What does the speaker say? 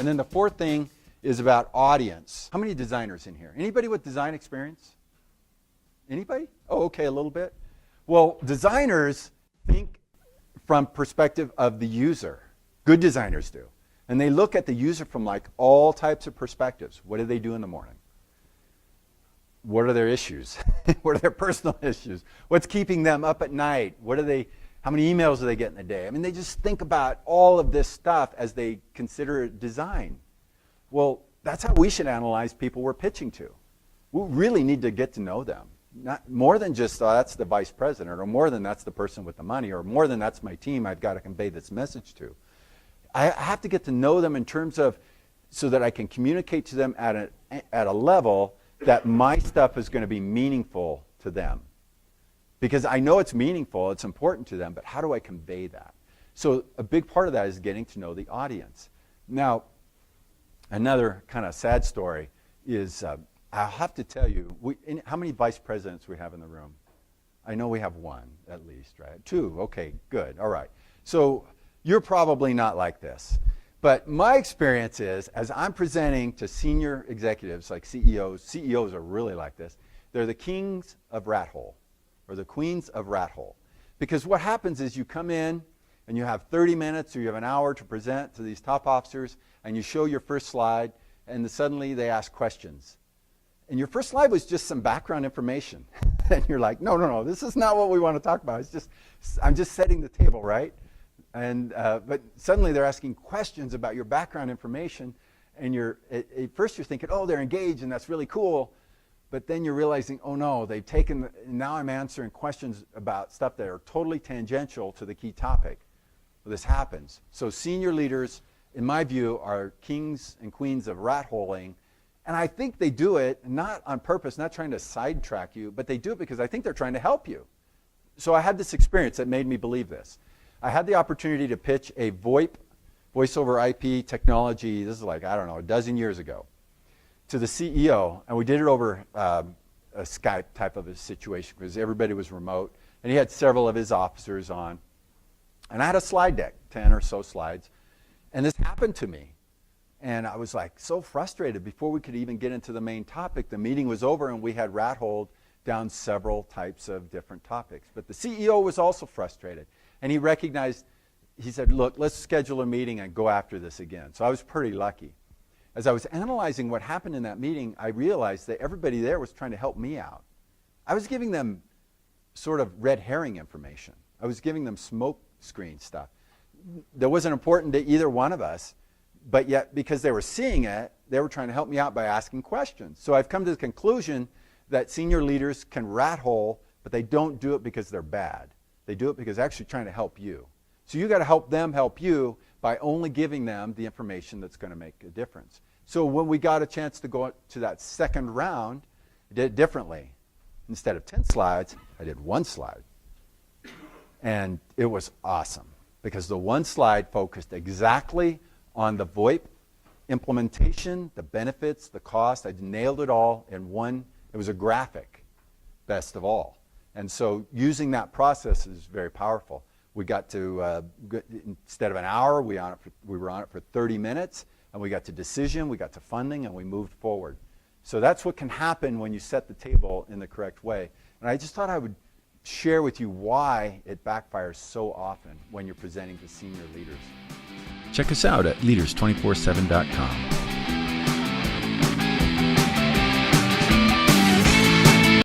And then the fourth thing is about audience. How many designers in here? Anybody with design experience? Anybody? Oh, okay, a little bit. Well, designers think from perspective of the user. Good designers do. And they look at the user from like all types of perspectives. What do they do in the morning? What are their issues? What are their personal issues? What's keeping them up at night? How many emails do they get in a day? I mean, they just think about all of this stuff as they consider design. Well, that's how we should analyze people we're pitching to. We really need to get to know them. Not more than just, oh, that's the vice president, or more than that's the person with the money, or more than that's my team I've got to convey this message to. I have to get to know them in terms of, so that I can communicate to them at a level that my stuff is going to be meaningful to them. Because I know it's meaningful, it's important to them, but how do I convey that? So a big part of that is getting to know the audience. Now, another kind of sad story is, I'll have to tell you, how many vice presidents we have in the room? I know we have one, at least, right? Two, okay, good, all right. So you're probably not like this. But my experience is, as I'm presenting to senior executives like CEOs are really like this, they're the kings of Rathole, or the queens of Rathole. Because what happens is you come in and you have 30 minutes or you have an hour to present to these top officers, and you show your first slide, and suddenly they ask questions. And your first slide was just some background information. And you're like, no, this is not what we want to talk about. I'm just setting the table, right? And but suddenly they're asking questions about your background information, and at first you're thinking, oh, they're engaged and that's really cool, but then you're realizing, oh no, now I'm answering questions about stuff that are totally tangential to the key topic. Well, this happens. So senior leaders, in my view, are kings and queens of rat-holing, and I think they do it not on purpose, not trying to sidetrack you, but they do it because I think they're trying to help you. So I had this experience that made me believe this. I had the opportunity to pitch a VoIP, voice over IP technology, this is like, I don't know, a dozen years ago, to the CEO, and we did it over a Skype type of a situation because everybody was remote, and he had several of his officers on. And I had a slide deck, 10 or so slides, and this happened to me. And I was like so frustrated. Before we could even get into the main topic, the meeting was over and we had rat-holed down several types of different topics. But the CEO was also frustrated. And he recognized, he said, look, let's schedule a meeting and go after this again. So I was pretty lucky. As I was analyzing what happened in that meeting, I realized that everybody there was trying to help me out. I was giving them sort of red herring information. I was giving them smoke screen stuff that wasn't important to either one of us, but yet because they were seeing it, they were trying to help me out by asking questions. So I've come to the conclusion that senior leaders can rat hole, but they don't do it because they're bad. They do it because they're actually trying to help you. So you got to help them help you by only giving them the information that's going to make a difference. So when we got a chance to go to that second round, I did it differently. Instead of 10 slides, I did one slide. And it was awesome because the one slide focused exactly on the VoIP implementation, the benefits, the cost. I nailed it all in one. It was a graphic, best of all. And so using that process is very powerful. We got to, instead of an hour, we were on it for 30 minutes, and we got to decision, we got to funding, and we moved forward. So that's what can happen when you set the table in the correct way. And I just thought I would share with you why it backfires so often when you're presenting to senior leaders. Check us out at leaders247.com.